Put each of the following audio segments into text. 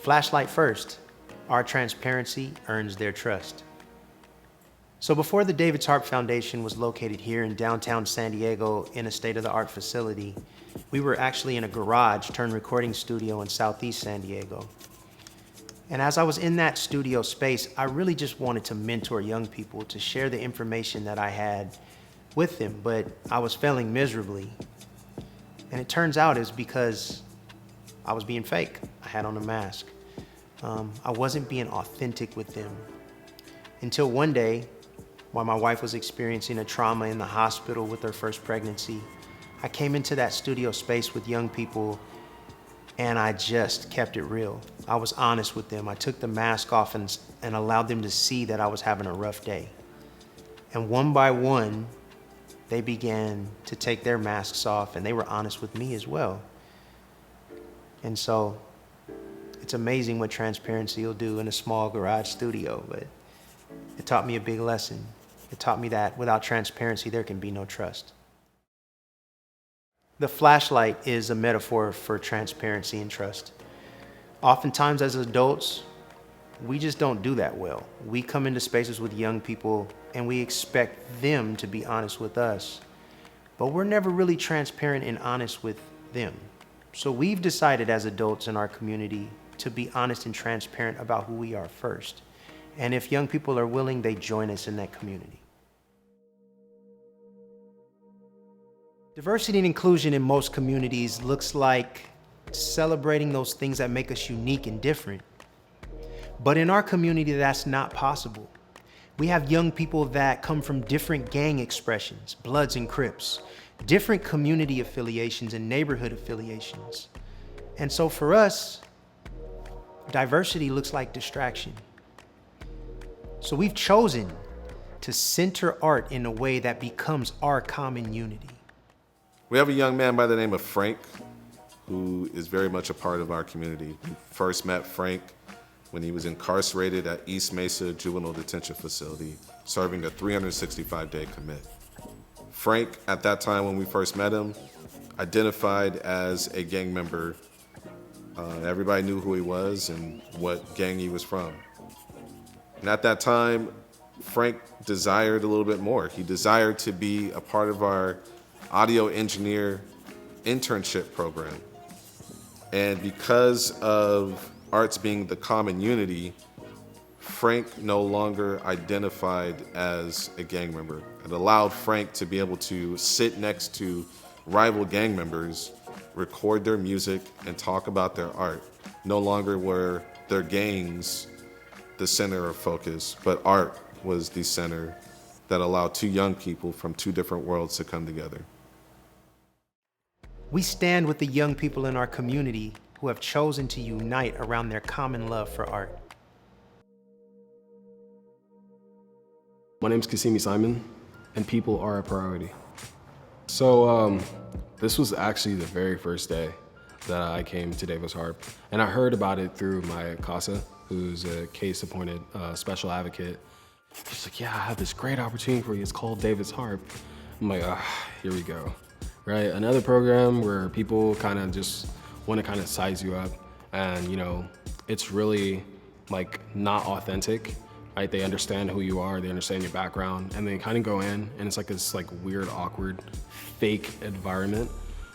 Flashlight first, our transparency earns their trust. So before the David's Harp Foundation was located here in downtown San Diego in a state-of-the-art facility, we were actually in a garage turned recording studio in Southeast San Diego. And as I was in that studio space, I really just wanted to mentor young people, to share the information that I had with them, but I was failing miserably. And it turns out it's because I was being fake. I had on a mask. I wasn't being authentic with them. Until one day, while my wife was experiencing a trauma in the hospital with her first pregnancy, I came into that studio space with young people and I just kept it real. I was honest with them. I took the mask off and allowed them to see that I was having a rough day. And one by one, they began to take their masks off and they were honest with me as well. And so it's amazing what transparency will do in a small garage studio, but it taught me a big lesson. It taught me that without transparency, there can be no trust. The flashlight is a metaphor for transparency and trust. Oftentimes as adults, we just don't do that well. We come into spaces with young people and we expect them to be honest with us, but we're never really transparent and honest with them. So we've decided as adults in our community to be honest and transparent about who we are first. And if young people are willing, they join us in that community. Diversity and inclusion in most communities looks like celebrating those things that make us unique and different. But in our community, that's not possible. We have young people that come from different gang expressions, Bloods and Crips, different community affiliations and neighborhood affiliations. And so for us, diversity looks like distraction. So we've chosen to center art in a way that becomes our common unity. We have a young man by the name of Frank, who is very much a part of our community. We first met Frank when he was incarcerated at East Mesa Juvenile Detention Facility, serving a 365-day commit. Frank, at that time when we first met him, identified as a gang member. Everybody knew who he was and what gang he was from. And at that time, Frank desired a little bit more. He desired to be a part of our audio engineer internship program. And because of arts being the common unity, Frank no longer identified as a gang member. It allowed Frank to be able to sit next to rival gang members, record their music, and talk about their art. No longer were their gangs the center of focus, but art was the center that allowed two young people from two different worlds to come together. We stand with the young people in our community who have chosen to unite around their common love for art. My name's Kasimi Simon, and people are a priority. So this was actually the very first day that I came to David's Harp, and I heard about it through my CASA, who's a case-appointed special advocate. She's like, yeah, I have this great opportunity for you. It's called David's Harp. I'm like, here we go. Right, another program where people kind of just want to kind of size you up, and you know, it's really like not authentic, right? They understand who you are, they understand your background, and they kind of go in, and it's like this like weird, awkward, fake environment.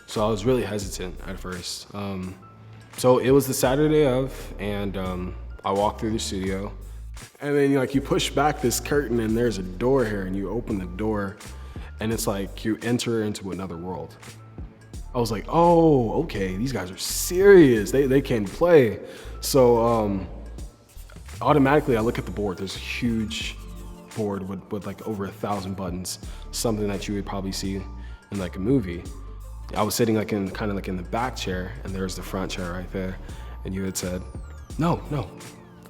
So I was really hesitant at first. So it was the Saturday of, and I walked through the studio, and then like you push back this curtain, and there's a door here, and you open the door. And it's like you enter into another world. I was like, oh, okay, these guys are serious. They can play. So automatically I look at the board. There's a huge board with like over 1,000 buttons, something that you would probably see in like a movie. I was sitting like in kind of like in the back chair, and there's the front chair right there. And you had said, no,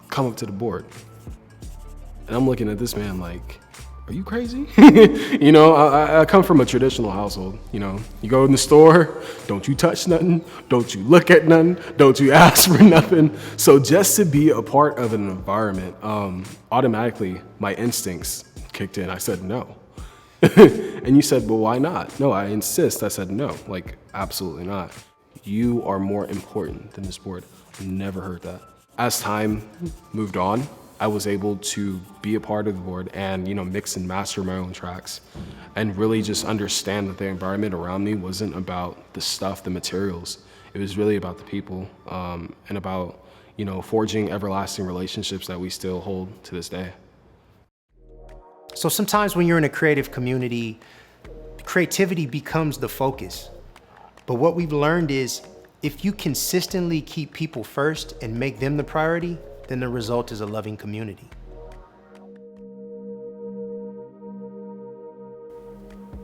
come up to the board. And I'm looking at this man like, are you crazy? You know, I come from a traditional household. You know, you go in the store, don't you touch nothing, don't you look at nothing, don't you ask for nothing. So just to be a part of an environment, automatically my instincts kicked in. I said no. And you said, well, why not? No, I insist. I said no, like absolutely not. You are more important than the sport. Never heard that. As time moved on, I was able to be a part of the board and, mix and master my own tracks and really just understand that the environment around me wasn't about the stuff, the materials. It was really about the people, and about, forging everlasting relationships that we still hold to this day. So sometimes when you're in a creative community, creativity becomes the focus. But what we've learned is if you consistently keep people first and make them the priority, then the result is a loving community.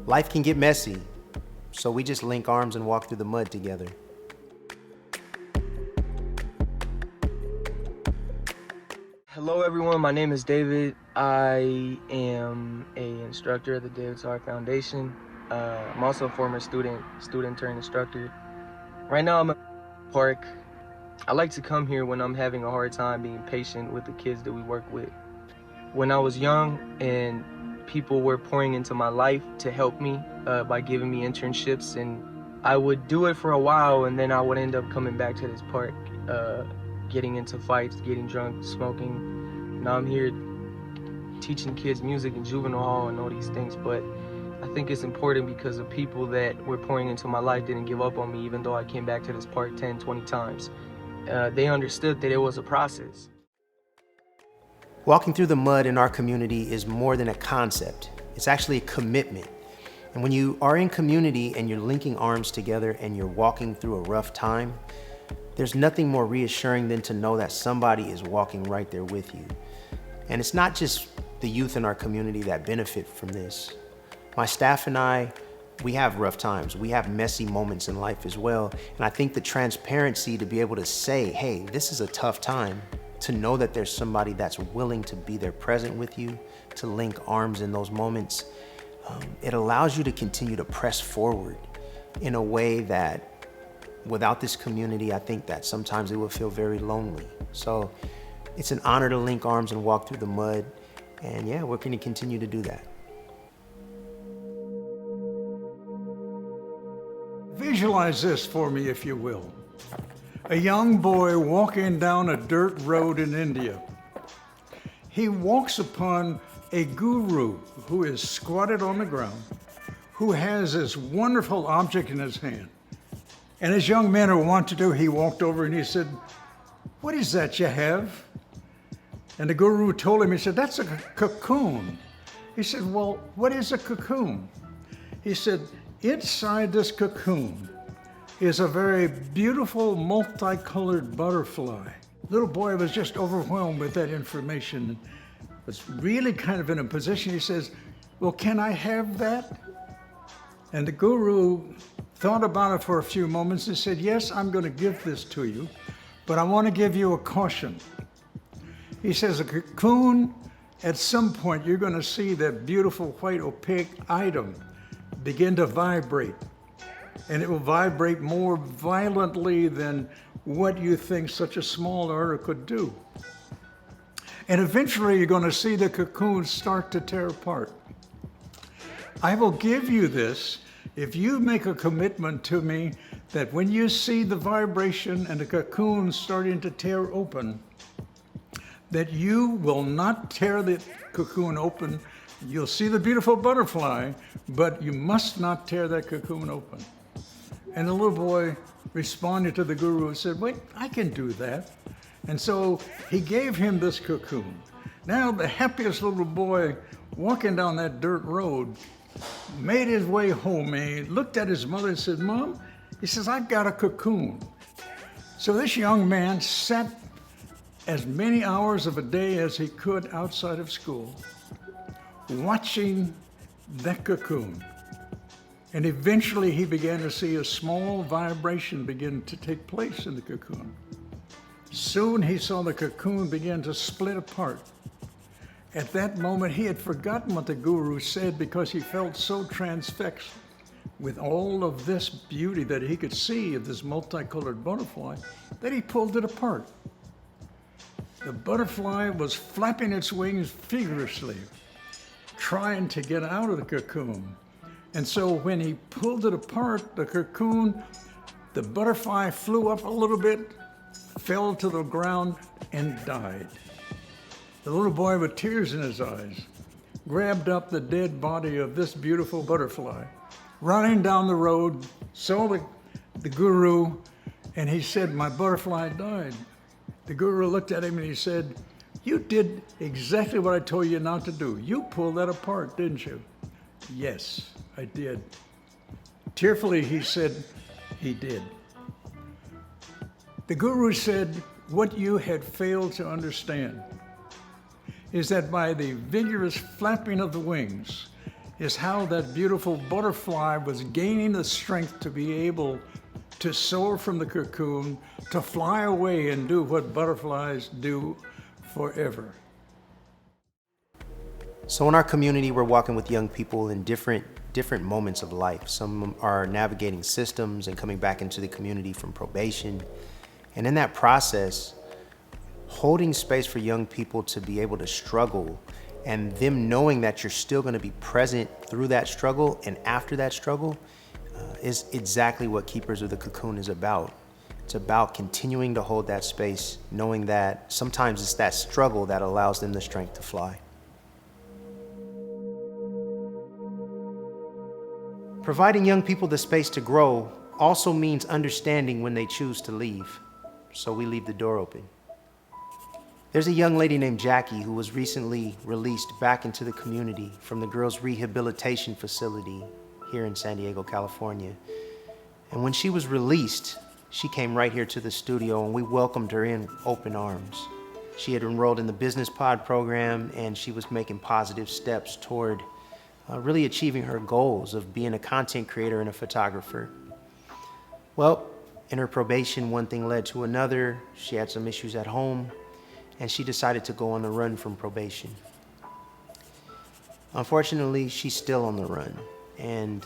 Life can get messy, so we just link arms and walk through the mud together. Hello everyone, my name is David. I am an instructor at the David's Harp Foundation. I'm also a former student turned instructor. Right now I'm at the park. I like to come here when I'm having a hard time being patient with the kids that we work with. When I was young and people were pouring into my life to help me by giving me internships, and I would do it for a while and then I would end up coming back to this park, getting into fights, getting drunk, smoking. Now I'm here teaching kids music in juvenile hall and all these things, but I think it's important because the people that were pouring into my life didn't give up on me even though I came back to this park 10, 20 times. They understood that it was a process. Walking through the mud in our community is more than a concept. It's actually a commitment. And when you are in community and you're linking arms together and you're walking through a rough time, there's nothing more reassuring than to know that somebody is walking right there with you. And it's not just the youth in our community that benefit from this. My staff and I, we have rough times. We have messy moments in life as well. And I think the transparency to be able to say, hey, this is a tough time, to know that there's somebody that's willing to be there present with you, to link arms in those moments, it allows you to continue to press forward in a way that without this community, I think that sometimes it will feel very lonely. So it's an honor to link arms and walk through the mud. And yeah, we're gonna continue to do that. Visualize this for me, if you will. A young boy walking down a dirt road in India. He walks upon a guru who is squatted on the ground, who has this wonderful object in his hand. And as young men are wont to do, he walked over and he said, "What is that you have?" And the guru told him, he said, "That's a cocoon." He said, "Well, what is a cocoon?" He said, "Inside this cocoon is a very beautiful multicolored butterfly." Little boy was just overwhelmed with that information and was really kind of in a position. He says, "Well, can I have that?" And the guru thought about it for a few moments and said, "Yes, I'm going to give this to you, but I want to give you a caution." He says, "A cocoon, at some point you're going to see that beautiful white opaque item begin to vibrate. And it will vibrate more violently than what you think such a small article could do. And eventually you're going to see the cocoon start to tear apart. I will give you this if you make a commitment to me that when you see the vibration and the cocoon starting to tear open, that you will not tear the cocoon open. You'll see the beautiful butterfly, but you must not tear that cocoon open." And the little boy responded to the guru and said, "Wait, I can do that." And so he gave him this cocoon. Now the happiest little boy walking down that dirt road made his way home. He looked at his mother and said, "Mom," he says, "I've got a cocoon." So this young man sat as many hours of a day as he could outside of school, watching that cocoon. And eventually he began to see a small vibration begin to take place in the cocoon. Soon he saw the cocoon begin to split apart. At that moment, he had forgotten what the guru said because he felt so transfixed with all of this beauty that he could see of this multicolored butterfly that he pulled it apart. The butterfly was flapping its wings vigorously, trying to get out of the cocoon. And so when he pulled it apart, the cocoon, the butterfly flew up a little bit, fell to the ground, and died. The little boy, with tears in his eyes, grabbed up the dead body of this beautiful butterfly, running down the road, saw the guru, and he said, "My butterfly died." The guru looked at him and he said, "You did exactly what I told you not to do. You pulled that apart, didn't you?" "Yes, I did." Tearfully, he said he did. The guru said, "What you had failed to understand is that by the vigorous flapping of the wings is how that beautiful butterfly was gaining the strength to be able to soar from the cocoon, to fly away and do what butterflies do forever." So in our community, we're walking with young people in different moments of life. Some are navigating systems and coming back into the community from probation. And in that process, holding space for young people to be able to struggle, and them knowing that you're still going to be present through that struggle and after that struggle is exactly what Keepers of the Cocoon is about. It's about continuing to hold that space, knowing that sometimes it's that struggle that allows them the strength to fly. Providing young people the space to grow also means understanding when they choose to leave, so we leave the door open. There's a young lady named Jackie who was recently released back into the community from the girls' rehabilitation facility here in San Diego, California. And when she was released, she came right here to the studio and we welcomed her in open arms. She had enrolled in the Business Pod program and she was making positive steps toward really achieving her goals of being a content creator and a photographer. Well, in her probation, one thing led to another. She had some issues at home, and she decided to go on the run from probation. Unfortunately, she's still on the run. And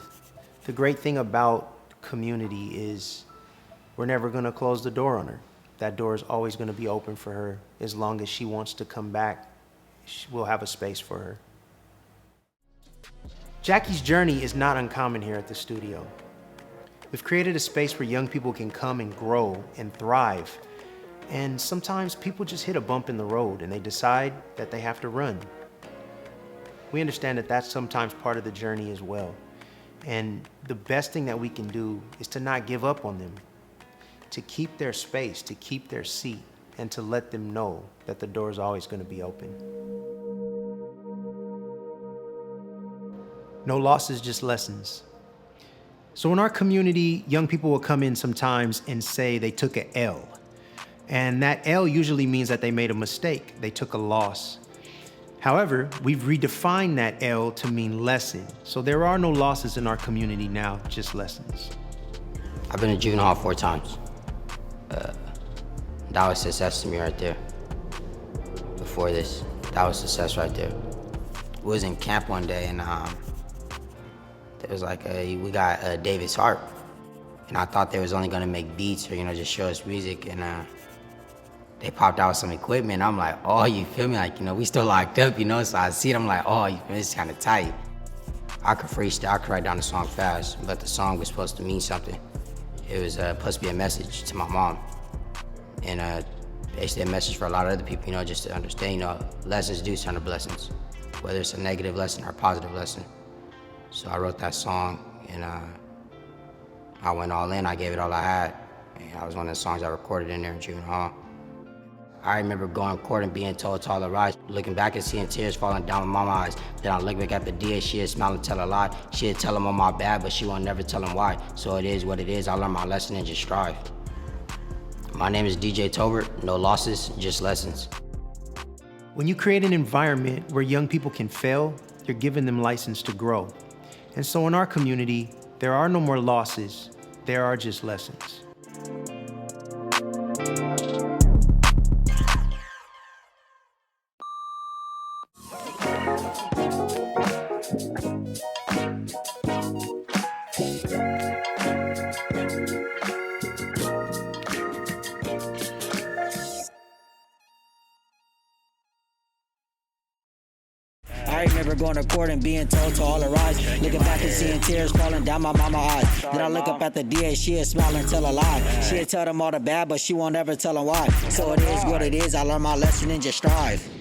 the great thing about community is we're never going to close the door on her. That door is always going to be open for her. As long as she wants to come back, we'll have a space for her. Jackie's journey is not uncommon here at the studio. We've created a space where young people can come and grow and thrive. And sometimes people just hit a bump in the road and they decide that they have to run. We understand that that's sometimes part of the journey as well. And the best thing that we can do is to not give up on them, to keep their space, to keep their seat, and to let them know that the door is always going to be open. No losses, just lessons. So in our community, young people will come in sometimes and say they took an L. And that L usually means that they made a mistake. They took a loss. However, we've redefined that L to mean lesson. So there are no losses in our community now, just lessons. I've been to juvenile hall 4 times. That was success to me right there. Before this, that was success right there. We was in camp one day and there was like we got David's Harp. And I thought they was only gonna make beats or, just show us music. And they popped out some equipment. I'm like, oh, you feel me? Like, we still locked up, So I see it, I'm like, oh, you feel me? It's kind of tight. I could freestyle, I could write down the song fast, but the song was supposed to mean something. It was supposed to be a message to my mom. And basically a message for a lot of other people, just to understand, lessons do turn to blessings, whether it's a negative lesson or a positive lesson. So I wrote that song and I went all in, I gave it all I had. And that was one of the songs I recorded in there in juvenile hall. I remember going to court and being told to all the rise, looking back and seeing tears falling down my mama's eyes. Then I look back at the DA, she'd smile and tell a lie. She'd tell him on my bad, but she won't never tell him why. So it is what it is, I learned my lesson and just strive. My name is DJ Tobert, no losses, just lessons. When you create an environment where young people can fail, you're giving them license to grow. And so in our community, there are no more losses, there are just lessons. I remember going to court and being told to all arise. Looking back and seeing tears falling down my mama's eyes. Then I look up at the DA, she'd smile and tell a lie. She'd tell them all the bad, but she won't ever tell them why. So it is what it is, I learned my lesson and just strive.